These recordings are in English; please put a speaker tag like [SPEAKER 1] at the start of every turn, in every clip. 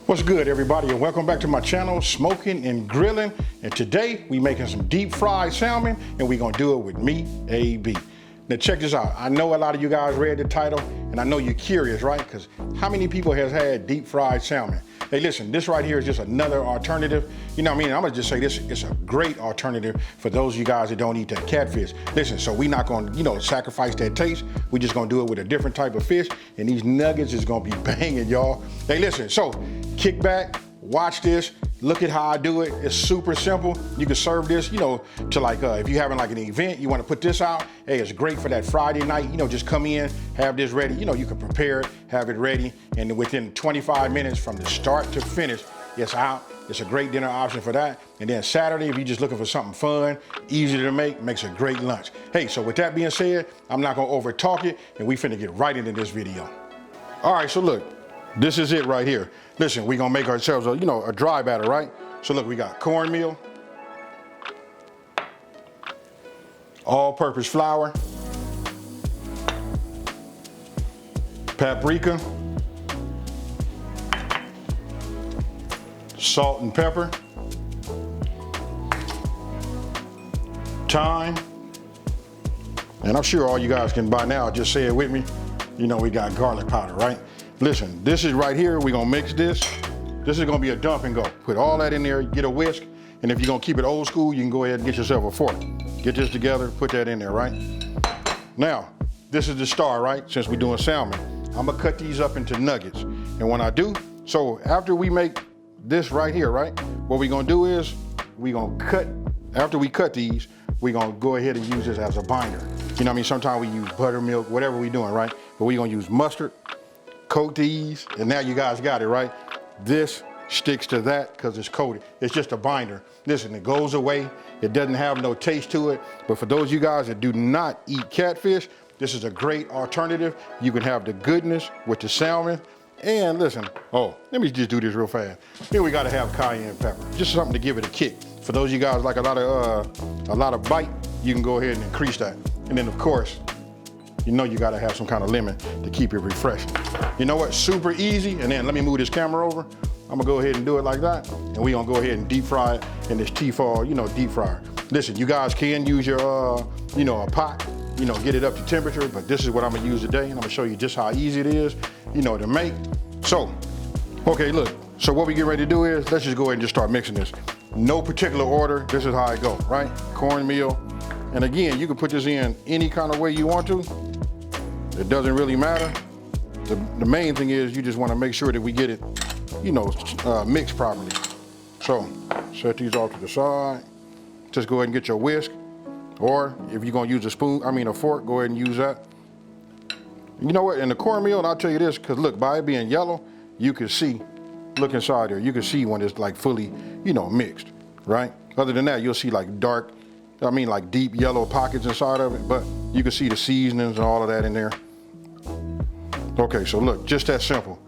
[SPEAKER 1] What's good, everybody, and welcome back to my channel, Smoking and Grilling. And today we making some deep fried salmon, and we're gonna do it with me, AB. Now check this out. I know a lot of you guys read the title, and I know you're curious, right? Because how many people has had deep fried salmon? Hey, listen, this right here is just another alternative. You know what I mean? I'm gonna just say this, it's a great alternative for those of you guys that don't eat that catfish. Listen, so we're not gonna, sacrifice that taste. We're just gonna do it with a different type of fish, and these nuggets is gonna be banging, y'all. Hey, listen, so kick back, watch this, look at how I do it. It's super simple. You can serve this, to like, if you're having like an event, you wanna put this out. Hey, it's great for that Friday night, just come in, have this ready. You can prepare it, have it ready, and within 25 minutes from the start to finish, it's out. It's a great dinner option for that. And then Saturday, if you're just looking for something fun, easy to make, makes a great lunch. Hey, so with that being said, I'm not gonna over talk it, and we finna get right into this video. All right, so look, this is it right here. Listen, we're gonna make ourselves a dry batter, right? So look, we got cornmeal, all-purpose flour, paprika, salt and pepper, thyme, and I'm sure all you guys can by now just say it with me. We got garlic powder, right? Listen, this is right here, we're gonna mix this. This is gonna be a dump and go. Put all that in there, get a whisk, and if you're gonna keep it old school, you can go ahead and get yourself a fork. Get this together, put that in there, right? Now, this is the star, right? Since we're doing salmon, I'm gonna cut these up into nuggets. And when I do, so after we make this right here, right? What we're gonna do is, after we cut these, we're gonna go ahead and use this as a binder. You know what I mean? Sometimes we use buttermilk, whatever we're doing, right? But we're gonna use mustard, coat these, and now you guys got it, right? This sticks to that because it's coated. It's just a binder. Listen, it goes away. It doesn't have no taste to it. But for those of you guys that do not eat catfish, this is a great alternative. You can have the goodness with the salmon. And listen, let me just do this real fast. Here we gotta have cayenne pepper. Just something to give it a kick. For those of you guys like a lot of bite, you can go ahead and increase that. And then of course, you gotta have some kind of lemon to keep it refreshing. You know what, super easy. And then let me move this camera over. I'm gonna go ahead and do it like that. And we gonna go ahead and deep fry it in this Tefal, deep fryer. Listen, you guys can use your, a pot, get it up to temperature, but this is what I'm gonna use today. And I'm gonna show you just how easy it is, to make. So, okay, look. So what we get ready to do is, let's just go ahead and just start mixing this. No particular order, this is how I go, right? Cornmeal. And again, you can put this in any kind of way you want to. It doesn't really matter. The main thing is you just want to make sure that we get it, mixed properly. So set these off to the side. Just go ahead and get your whisk. Or if you're going to use a fork, go ahead and use that. You know what, in the cornmeal, and I'll tell you this, because look, by it being yellow, you can see, look inside there, you can see when it's like fully, mixed, right? Other than that, you'll see like like deep yellow pockets inside of it, but you can see the seasonings and all of that in there. Okay, so look, just that simple,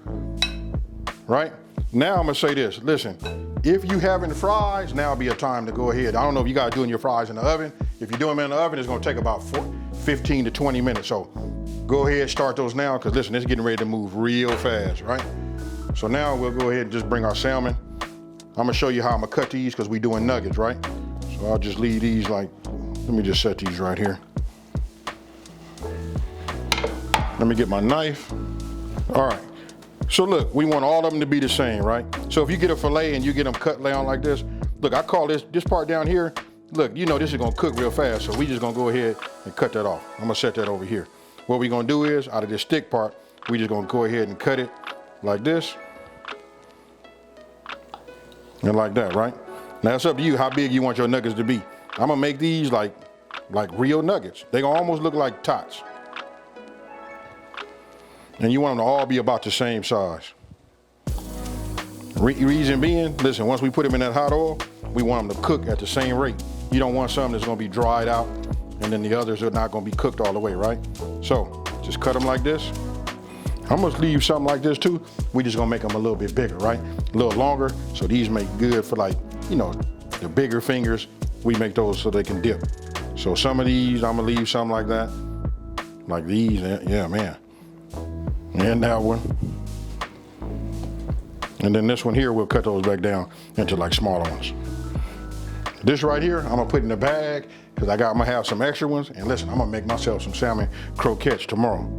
[SPEAKER 1] right? Now I'm gonna say this, listen, if you having fries, now would be a time to go ahead. I don't know if you guys doing your fries in the oven. If you do them in the oven, it's gonna take about 15 to 20 minutes. So go ahead, start those now, because listen, it's getting ready to move real fast, right? So now we'll go ahead and just bring our salmon. I'm gonna show you how I'm gonna cut these because we're doing nuggets, right? So I'll just leave these let me just set these right here. Let me get my knife. All right, so look, we want all of them to be the same, right? So if you get a filet and you get them cut down like this, look, I call this part down here, look, this is gonna cook real fast, so we just gonna go ahead and cut that off. I'm gonna set that over here. What we're gonna do is, out of this stick part, we just gonna go ahead and cut it like this. And like that, right? Now it's up to you how big you want your nuggets to be. I'm gonna make these like real nuggets. They gonna almost look like tots. And you want them to all be about the same size. Reason being, listen, once we put them in that hot oil, we want them to cook at the same rate. You don't want something that's gonna be dried out and then the others are not gonna be cooked all the way, right? So just cut them like this. I'm gonna leave something like this too. We just gonna make them a little bit bigger, right? A little longer, so these make good for the bigger fingers. We make those so they can dip. So some of these, I'm gonna leave something like that. Like these, yeah, man. And that one. And then this one here, we'll cut those back down into like smaller ones. This right here, I'm gonna put in the bag because I'm gonna have some extra ones. And listen, I'm gonna make myself some salmon croquettes tomorrow.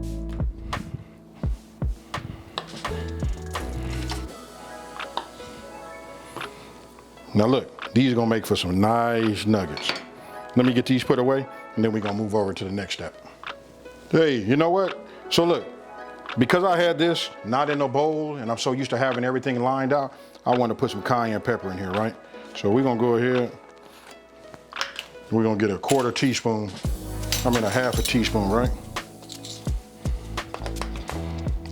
[SPEAKER 1] Now look, these are gonna make for some nice nuggets. Let me get these put away and then we're gonna move over to the next step. Hey, you know what? So look, because I had this not in a bowl and I'm so used to having everything lined out, I want to put some cayenne pepper in here, right? So we're gonna go ahead, we're gonna get a quarter teaspoon, a half a teaspoon, right?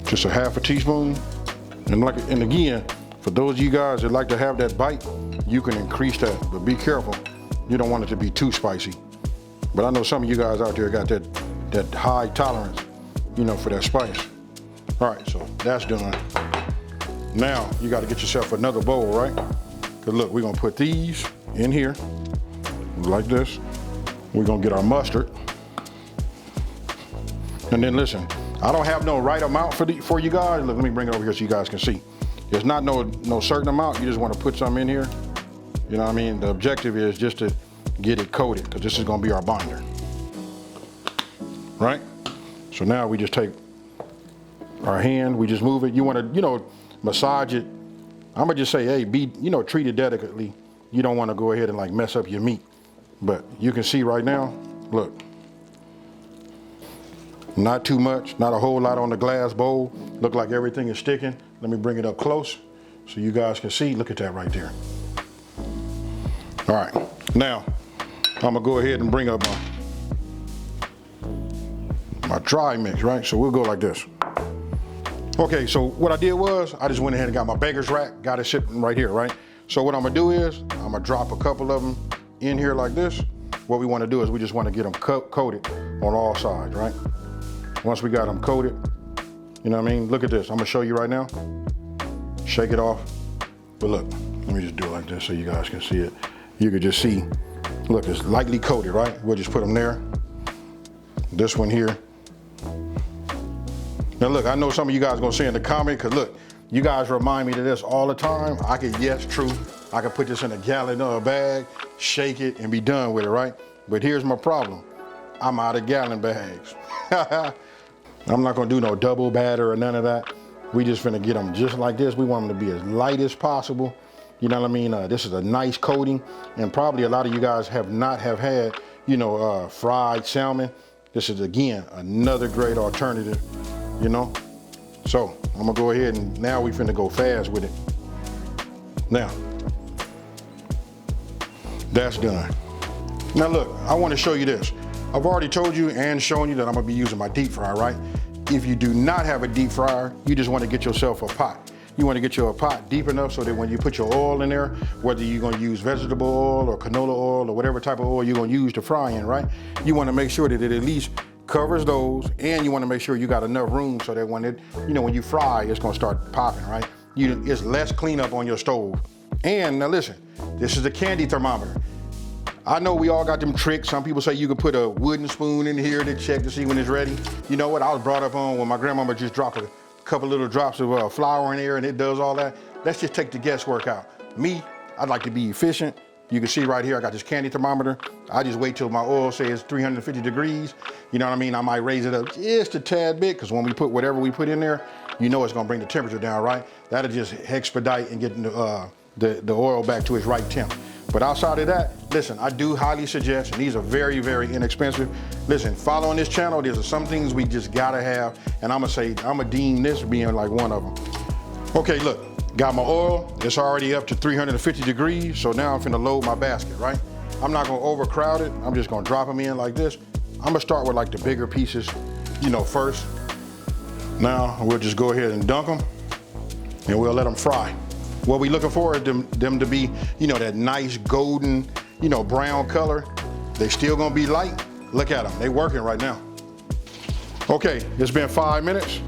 [SPEAKER 1] Just a half a teaspoon. And again, for those of you guys that like to have that bite, you can increase that, but be careful. You don't want it to be too spicy. But I know some of you guys out there got that high tolerance, for that spice. All right, so that's done. Now you got to get yourself another bowl, right? Because look, we're gonna put these in here like this. We're gonna get our mustard. And then listen, I don't have no right amount for you guys. Look, let me bring it over here so you guys can see. There's not no certain amount. You just want to put some in here. You know what I mean? The objective is just to get it coated because this is gonna be our binder, right? So now we just take our hand, we just move it. You want to, massage it. I'm gonna just say, hey, treat it delicately. You don't want to go ahead and like mess up your meat. But you can see right now, look, not too much, not a whole lot on the glass bowl. Look like everything is sticking. Let me bring it up close so you guys can see. Look at that right there. All right, now I'm gonna go ahead and bring up my dry mix, right? So we'll go like this. Okay, so what I did was I just went ahead and got my baker's rack, got it sitting right here, right? So what I'm gonna do is I'm gonna drop a couple of them in here like this. What we wanna do is we just wanna get them coated on all sides, right? Once we got them coated, you know what I mean? Look at this, I'm gonna show you right now. Shake it off, but look, let me just do it like this so you guys can see it. You could just see, look, it's lightly coated, right? We'll just put them there. This one here. Now look, I know some of you guys are gonna say in the comment, cause look, you guys remind me of this all the time. I could, yes, true, I could put this in a gallon or a bag, shake it and be done with it, right? But here's my problem. I'm out of gallon bags. I'm not gonna do no double batter or none of that. We just finna get them just like this. We want them to be as light as possible. You know what I mean? This is a nice coating, and probably a lot of you guys have not had, fried salmon. This is, again, another great alternative, So I'm gonna go ahead and now we finna go fast with it. Now, that's done. Now look, I wanna show you this. I've already told you and shown you that I'm gonna be using my deep fryer, right? If you do not have a deep fryer, you just wanna get yourself a pot. You want to get your pot deep enough so that when you put your oil in there, whether you're going to use vegetable oil or canola oil or whatever type of oil you're going to use to fry in, right? You want to make sure that it at least covers those, and you want to make sure you got enough room so that when when you fry, it's going to start popping, right? It's less cleanup on your stove. And now listen, this is a candy thermometer. I know we all got them tricks. Some people say you could put a wooden spoon in here to check to see when it's ready. You know what? I was brought up on when my grandmama just dropped a couple little drops of flour in there and it does all that. Let's just take the guesswork out. Me, I'd like to be efficient. You can see right here, I got this candy thermometer. I just wait till my oil says 350 degrees. You know what I mean? I might raise it up just a tad bit because when we put whatever we put in there, it's gonna bring the temperature down, right? That'll just expedite and get the oil back to its right temp. But outside of that, listen, I do highly suggest, and these are very, very inexpensive. Listen, following this channel, there's some things we just gotta have, and I'm gonna deem this being like one of them. Okay, look, got my oil, it's already up to 350 degrees, so now I'm finna load my basket, right? I'm not gonna overcrowd it, I'm just gonna drop them in like this. I'm gonna start with like the bigger pieces, first. Now, we'll just go ahead and dunk them, and we'll let them fry. What we looking for is them to be, that nice golden, brown color. They still gonna be light. Look at them, they working right now. Okay, it's been 5 minutes.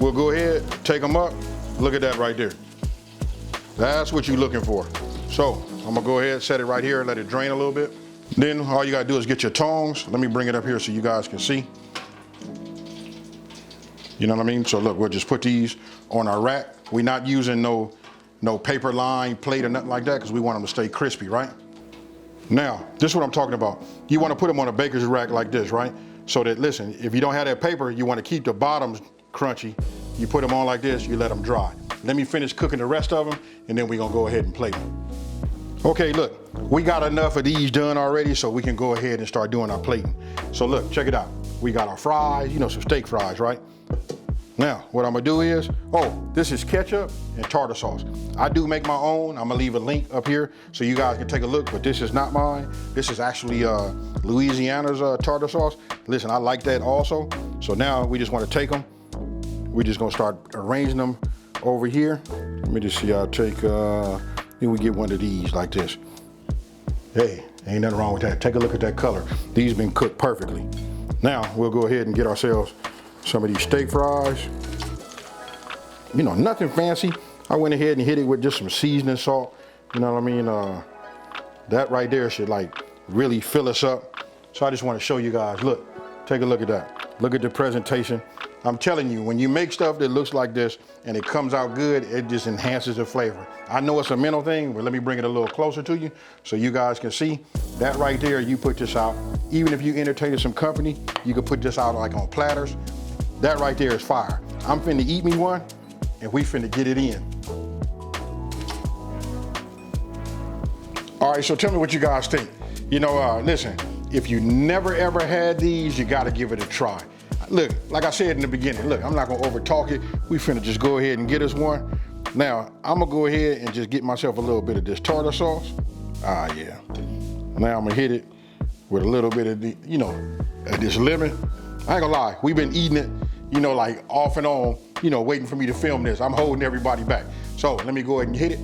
[SPEAKER 1] We'll go ahead, take them up. Look at that right there. That's what you're looking for. So I'm gonna go ahead, set it right here, and let it drain a little bit. Then all you gotta do is get your tongs. Let me bring it up here so you guys can see. You know what I mean? So look, we'll just put these on our rack. We're not using no no paper line plate or nothing like that, because we want them to stay crispy, right? Now, this is what I'm talking about. You want to put them on a baker's rack like this, right? So that, listen, if you don't have that paper, you want to keep the bottoms crunchy. You put them on like this, you let them dry. Let me finish cooking the rest of them, and then we're gonna go ahead and plate them. Okay, look, we got enough of these done already, so we can go ahead and start doing our plating. So look, check it out. We got our fries, you know, some steak fries, right? Now, what I'm gonna do is, this is ketchup and tartar sauce. I do make my own. I'm gonna leave a link up here so you guys can take a look, but this is not mine. This is actually Louisiana's tartar sauce. Listen, I like that also. So now we just wanna take them. We're just gonna start arranging them over here. Let me just see, I'll take, then we get one of these like this. Hey, ain't nothing wrong with that. Take a look at that color. These been cooked perfectly. Now, we'll go ahead and get ourselves some of these steak fries. You know, nothing fancy. I went ahead and hit it with just some seasoning salt. You know what I mean? That right there should like really fill us up. So I just want to show you guys, look, take a look at that. Look at the presentation. I'm telling you, when you make stuff that looks like this and it comes out good, it just enhances the flavor. I know it's a mental thing, but let me bring it a little closer to you so you guys can see. That right there, you put this out. Even if you entertain some company, you can put this out like on platters. That right there is fire. I'm finna eat me one, and we finna get it in. All right, so tell me what you guys think. You know, listen, if you never ever had these, you gotta give it a try. Look, like I said in the beginning, look, I'm not gonna over talk it. We finna just go ahead and get us one. Now, I'm gonna go ahead and just get myself a little bit of this tartar sauce. Yeah. Now I'm gonna hit it with a little bit of the, you know, this lemon. I ain't gonna lie, we've been eating it, you know, like off and on, you know, waiting for me to film this. I'm holding everybody back. So let me go ahead and hit it.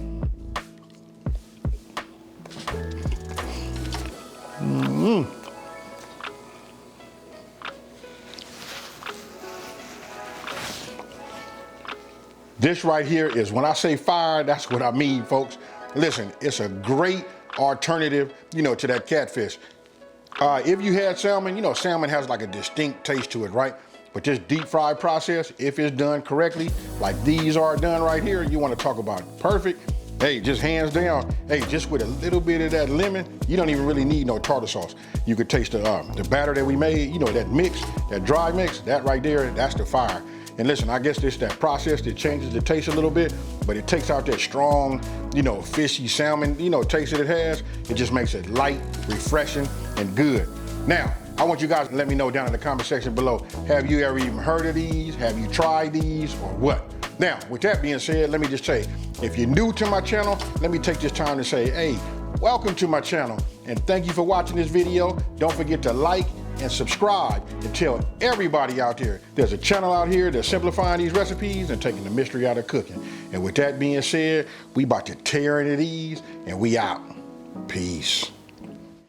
[SPEAKER 1] This right here is, when I say fire, that's what I mean, folks. Listen, it's a great alternative, you know, to that catfish. If you had salmon, you know, salmon has like a distinct taste to it, right? But this deep fry process, if it's done correctly, like these are done right here, you want to talk about perfect. Hey, just hands down, hey, just with a little bit of that lemon, you don't even really need no tartar sauce. You could taste the batter that we made, you know, that mix, that dry mix, that right there, that's the fire. And listen, I guess it's that process that changes the taste a little bit, but it takes out that strong, you know, fishy salmon, you know, taste that it has. It just makes it light, refreshing, and good. Now, I want you guys to let me know down in the comment section below, have you ever even heard of these? Have you tried these or what? Now, with that being said, let me just say, if you're new to my channel, let me take this time to say, hey, welcome to my channel, and thank you for watching this video. Don't forget to like and subscribe and tell everybody out there there's a channel out here that's simplifying these recipes and taking the mystery out of cooking. And with that being said, we about to tear into these and we out. Peace.